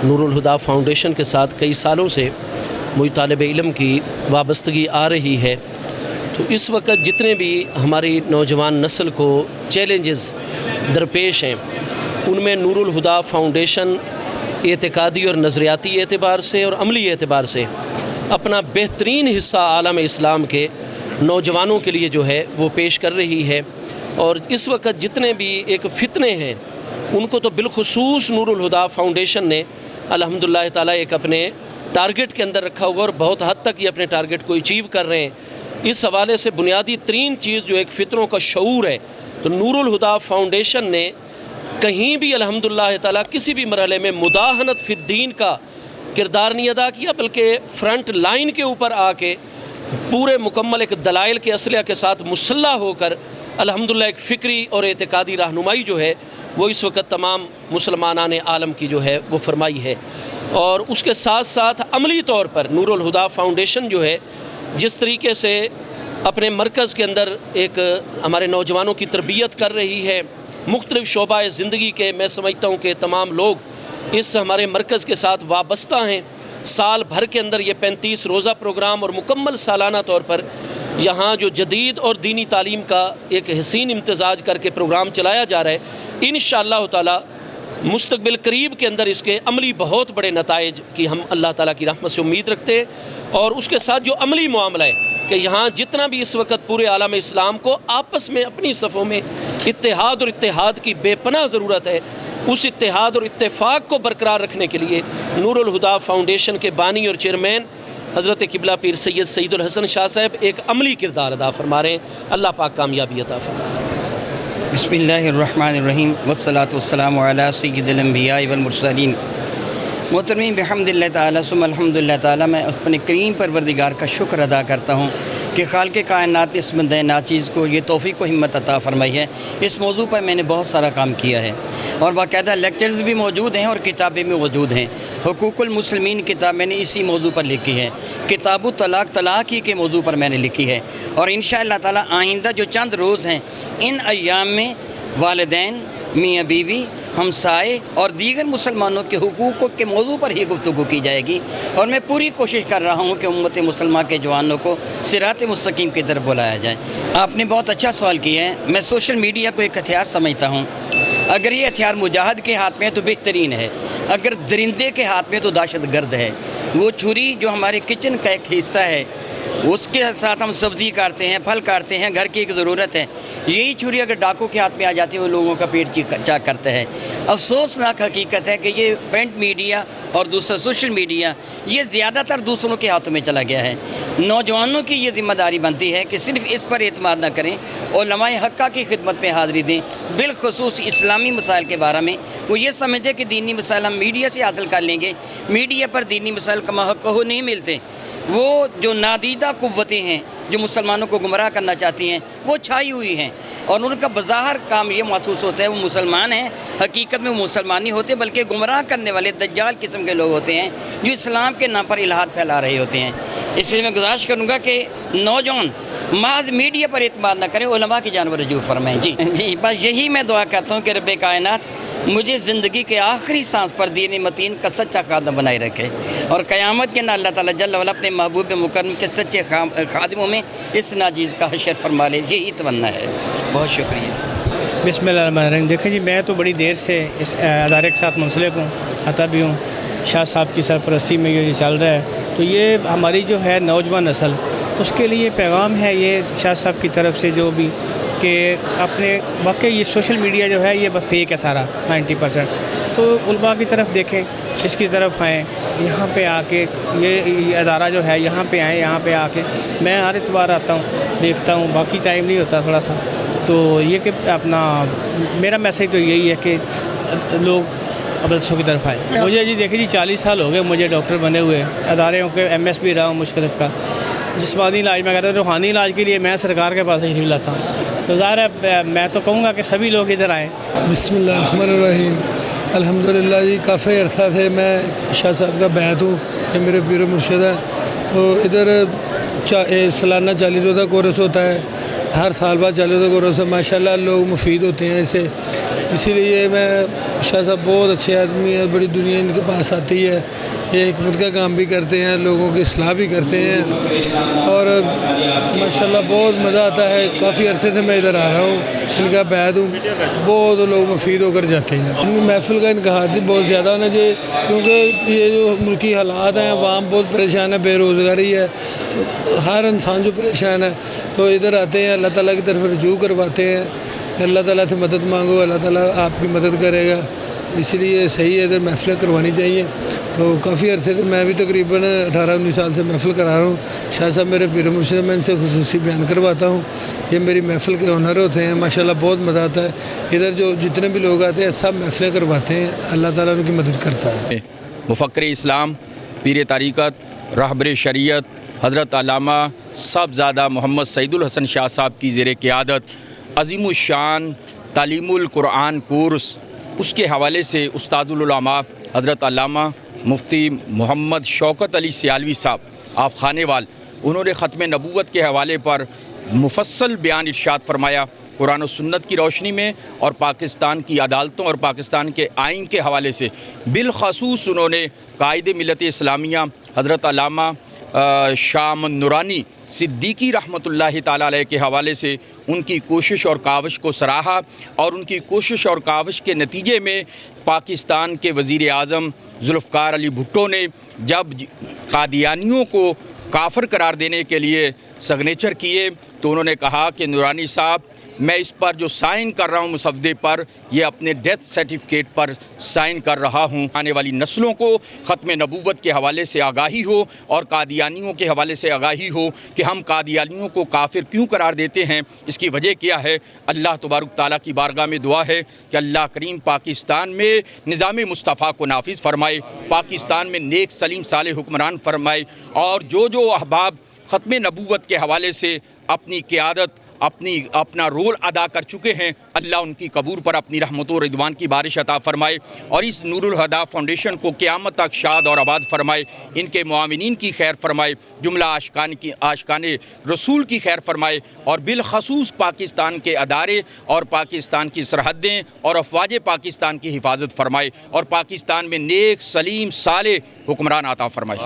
نور الہدا foundation کے ساتھ کئی سالوں سے مجھ طالب علم کی وابستگی آ رہی ہے، تو اس وقت جتنے بھی ہماری نوجوان نسل کو چیلنجز درپیش ہیں، ان میں نور الہدا فاؤنڈیشن اعتقادی اور نظریاتی اعتبار سے اور عملی اعتبار سے اپنا بہترین حصہ عالم اسلام کے نوجوانوں کے لیے جو ہے وہ پیش کر رہی ہے۔ اور اس وقت جتنے بھی ایک فتنے ہیں ان کو تو بالخصوص نور الہدا فاؤنڈیشن نے الحمدللہ تعالیٰ ایک اپنے ٹارگٹ کے اندر رکھا ہوا، اور بہت حد تک یہ اپنے ٹارگٹ کو اچیو کر رہے ہیں۔ اس حوالے سے بنیادی ترین چیز جو ایک فتنوں کا شعور ہے، تو نور الہدا فاؤنڈیشن نے کہیں بھی الحمدللہ تعالیٰ کسی بھی مرحلے میں مداہنت فی الدین کا کردار نہیں ادا کیا، بلکہ فرنٹ لائن کے اوپر آ کے پورے مکمل ایک دلائل کے اسلحہ کے ساتھ مسلح ہو کر الحمدللہ ایک فکری اور اعتقادی رہنمائی جو ہے وہ اس وقت تمام مسلمانان عالم کی جو ہے وہ فرمائی ہے۔ اور اس کے ساتھ ساتھ عملی طور پر نور الہدا فاؤنڈیشن جو ہے جس طریقے سے اپنے مرکز کے اندر ایک ہمارے نوجوانوں کی تربیت کر رہی ہے، مختلف شعبہ زندگی کے میں سمجھتا ہوں کہ تمام لوگ اس ہمارے مرکز کے ساتھ وابستہ ہیں۔ سال بھر کے اندر یہ 35 روزہ پروگرام اور مکمل سالانہ طور پر یہاں جو جدید اور دینی تعلیم کا ایک حسین امتزاج کر کے پروگرام چلایا جا رہا ہے، انشاءاللہ تعالی مستقبل قریب کے اندر اس کے عملی بہت بڑے نتائج کی ہم اللہ تعالیٰ کی رحمت سے امید رکھتے ہیں۔ اور اس کے ساتھ جو عملی معاملہ ہے کہ یہاں جتنا بھی اس وقت پورے عالم اسلام کو آپس میں اپنی صفوں میں اتحاد اور اتحاد کی بے پناہ ضرورت ہے، اس اتحاد اور اتفاق کو برقرار رکھنے کے لیے نور الہدا فاؤنڈیشن کے بانی اور چیئرمین حضرت قبلہ پیر سید سعید الحسن شاہ صاحب ایک عملی کردار ادا فرما رہے ہیں۔ اللہ پاک کامیابی عطا فرمائے۔ بسم اللہ الرحمن الرحیم والصلاة والسلام علی سید الانبیاء والمرسلین۔ محترمین، بحمد اللہ تعالیٰ ثم الحمدللہ تعالیٰ، میں اپنے کریم پروردگار کا شکر ادا کرتا ہوں کہ خالق کائنات نے اس بندہ ناچیز کو یہ توفیق و ہمت عطا فرمائی ہے۔ اس موضوع پر میں نے بہت سارا کام کیا ہے اور باقاعدہ لیکچرز بھی موجود ہیں اور کتابیں بھی موجود ہیں۔ حقوق المسلمین کتاب میں نے اسی موضوع پر لکھی ہے، کتاب الطلاق طلاق ہی کے موضوع پر میں نے لکھی ہے، اور انشاءاللہ تعالیٰ آئندہ جو چند روز ہیں ان ایام میں والدین، میاں بیوی، ہمسائے اور دیگر مسلمانوں کے حقوق کے موضوع پر ہی گفتگو کی جائے گی، اور میں پوری کوشش کر رہا ہوں کہ امت مسلمہ کے جوانوں کو صراط مستقیم کی طرف بلایا جائے۔ آپ نے بہت اچھا سوال کیا ہے۔ میں سوشل میڈیا کو ایک ہتھیار سمجھتا ہوں۔ اگر یہ ہتھیار مجاہد کے ہاتھ میں ہے تو بہترین ہے، اگر درندے کے ہاتھ میں تو دہشت گرد ہے۔ وہ چھری جو ہمارے کچن کا ایک حصہ ہے، اس کے ساتھ ہم سبزی کاٹتے ہیں، پھل کاٹتے ہیں، گھر کی ایک ضرورت ہے، یہی چھری اگر ڈاکو کے ہاتھ میں آ جاتی ہے وہ لوگوں کا پیٹ چاک کرتا ہے۔ افسوسناک حقیقت ہے کہ یہ پرنٹ میڈیا اور دوسرا سوشل میڈیا یہ زیادہ تر دوسروں کے ہاتھوں میں چلا گیا ہے۔ نوجوانوں کی یہ ذمہ داری بنتی ہے کہ صرف اس پر اعتماد نہ کریں، علماء حقہ کی خدمت میں حاضری دیں، بالخصوص اسلامی مسائل کے بارے میں۔ وہ یہ سمجھتے کہ دینی مسائل ہم میڈیا سے حاصل کر لیں گے، میڈیا پر دینی مسائل کما حق ہو نہیں ملتے۔ وہ جو نادیدہ قوتیں ہیں جو مسلمانوں کو گمراہ کرنا چاہتی ہیں وہ چھائی ہوئی ہیں، اور ان کا بظاہر کام یہ محسوس ہوتا ہے وہ مسلمان ہیں، حقیقت میں وہ مسلمان نہیں ہوتے بلکہ گمراہ کرنے والے دجال قسم کے لوگ ہوتے ہیں جو اسلام کے نام پر الہاد پھیلا رہے ہوتے ہیں۔ اس لیے میں گزارش کروں گا کہ نوجوان محض میڈیا پر اعتماد نہ کریں، علماء کی جانب رجوع فرمائیں۔ جی بس یہی میں دعا کرتا ہوں کہ رب کائنات مجھے زندگی کے آخری سانس پر دین متین کا سچا خادم بنائے رکھے، اور قیامت کے دن اللہ تعالیٰ جل وعلا اپنے محبوب مکرم کے سچے خادموں میں اس ناجیز کا حشر فرما لے، یہی تمنا ہے۔ بہت شکریہ۔ بسم اللہ الرحمن الرحیم۔ دیکھیں جی، میں تو بڑی دیر سے اس ادارے کے ساتھ منسلک ہوں، آتا بھی ہوں، شاہ صاحب کی سرپرستی میں یہ چل رہا ہے، تو یہ ہماری جو ہے نوجوان نسل اس کے لیے پیغام ہے یہ شاہ صاحب کی طرف سے جو بھی کہ اپنے واقعی یہ سوشل میڈیا جو ہے یہ فیک ہے سارا 90%، تو علماء کی طرف دیکھیں، اس کی طرف آئیں، یہاں پہ آ کے یہ ادارہ جو ہے یہاں پہ آئیں، یہاں پہ آ کے میں ہر اتوار آتا ہوں، دیکھتا ہوں، باقی ٹائم نہیں ہوتا تھوڑا سا، تو یہ کہ اپنا میرا میسیج تو یہی ہے کہ لوگ عبادتوں کی طرف آئے۔ مجھے جی دیکھیں جی 40 سال ہو گئے مجھے ڈاکٹر بنے ہوئے، ادارے کے MS بھی رہا ہوں مختلف کا، جسمانی علاج میں کہتا ہوں، روحانی علاج کے لیے میں سرکار کے پاس ہی لاتا ہوں، تو ظاہر ہے میں تو کہوں گا کہ سبھی لوگ ادھر آئیں۔ بسم اللہ الرحمن الرحیم۔ الحمدللہ جی کافی عرصہ سے میں شاہ صاحب کا بیعت ہوں، یہ میرے پیر و مرشد ہیں، تو ادھر سالانہ 40 روزہ کورس ہوتا ہے، ہر سال بعد 40 روزہ کورس ہے، ماشاءاللہ لوگ مفید ہوتے ہیں اس سے، اسی لیے میں شاہ صاحب بہت اچھے آدمی ہیں، بڑی دنیا ان کے پاس آتی ہے، یہ حکمت کا کام بھی کرتے ہیں، لوگوں کی اصلاح بھی کرتے ہیں، اور ماشاءاللہ بہت مزہ آتا ہے۔ کافی عرصے سے میں ادھر آ رہا ہوں، ان کا بیعت ہوں، بہت لوگ مفید ہو کر جاتے ہیں۔ ان کی محفل کا انعقاد بھی بہت زیادہ ہونا چاہیے، کیونکہ یہ جو ملکی حالات ہیں، عوام بہت پریشان ہے، بے روزگاری ہے، ہر انسان جو پریشان ہے، تو ادھر آتے ہیں، اللہ تعالیٰ کی طرف رجوع کرواتے ہیں، اللہ تعالیٰ سے مدد مانگو، اللہ تعالیٰ آپ کی مدد کرے گا، اس لیے صحیح ہے ادھر محفلیں کروانی چاہیے۔ تو کافی عرصے سے میں بھی تقریباً 18-19 سال سے محفل کرا رہا ہوں۔ شاہ صاحب میرے پیر مرشد، میں ان سے خصوصی بیان کرواتا ہوں، یہ میری محفل کے آنر ہوتے ہیں، ماشاءاللہ بہت مزہ آتا ہے۔ ادھر جو جتنے بھی لوگ آتے ہیں سب محفلیں کرواتے ہیں، اللہ تعالیٰ ان کی مدد کرتا ہے۔ مفکر اسلام، پیر طریقت، رہبر شریعت حضرت علامہ صاحبزادہ محمد سعید الحسن شاہ صاحب کی زیر قیادت عظیم الشان تعلیم القرآن کورس، اس کے حوالے سے استاد العلماء حضرت علامہ مفتی محمد شوکت علی سیالوی صاحب آپ خانے وال، انہوں نے ختم نبوت کے حوالے پر مفصل بیان ارشاد فرمایا قرآن و سنت کی روشنی میں، اور پاکستان کی عدالتوں اور پاکستان کے آئین کے حوالے سے بالخصوص انہوں نے قائد ملت اسلامیہ حضرت علامہ شاہ احمد نورانی صدیقی رحمۃ اللہ تعالیٰ علیہ کے حوالے سے ان کی کوشش اور کاوش کو سراہا، اور ان کی کوشش اور کاوش کے نتیجے میں پاکستان کے وزیر اعظم ذوالفقار علی بھٹو نے جب قادیانیوں کو کافر قرار دینے کے لیے سگنیچر کیے تو انہوں نے کہا کہ نورانی صاحب میں اس پر جو سائن کر رہا ہوں مسودے پر، یہ اپنے ڈیتھ سرٹیفکیٹ پر سائن کر رہا ہوں۔ آنے والی نسلوں کو ختم نبوت کے حوالے سے آگاہی ہو اور قادیانیوں کے حوالے سے آگاہی ہو کہ ہم قادیانیوں کو کافر کیوں قرار دیتے ہیں، اس کی وجہ کیا ہے۔ اللہ تبارک تعالیٰ کی بارگاہ میں دعا ہے کہ اللہ کریم پاکستان میں نظام مصطفیٰ کو نافذ فرمائے، پاکستان میں نیک سلیم صالح حکمران فرمائے، اور جو احباب ختم نبوت کے حوالے سے اپنی قیادت اپنا رول ادا کر چکے ہیں، اللہ ان کی قبور پر اپنی رحمت و رضوان کی بارش عطا فرمائے، اور اس نور الہدیٰ فاؤنڈیشن کو قیامت تک شاد اور آباد فرمائے، ان کے معاونین کی خیر فرمائے، جملہ عاشقان رسول کی خیر فرمائے، اور بالخصوص پاکستان کے ادارے اور پاکستان کی سرحدیں اور افواج پاکستان کی حفاظت فرمائے، اور پاکستان میں نیک سلیم صالح حکمران عطا فرمائے۔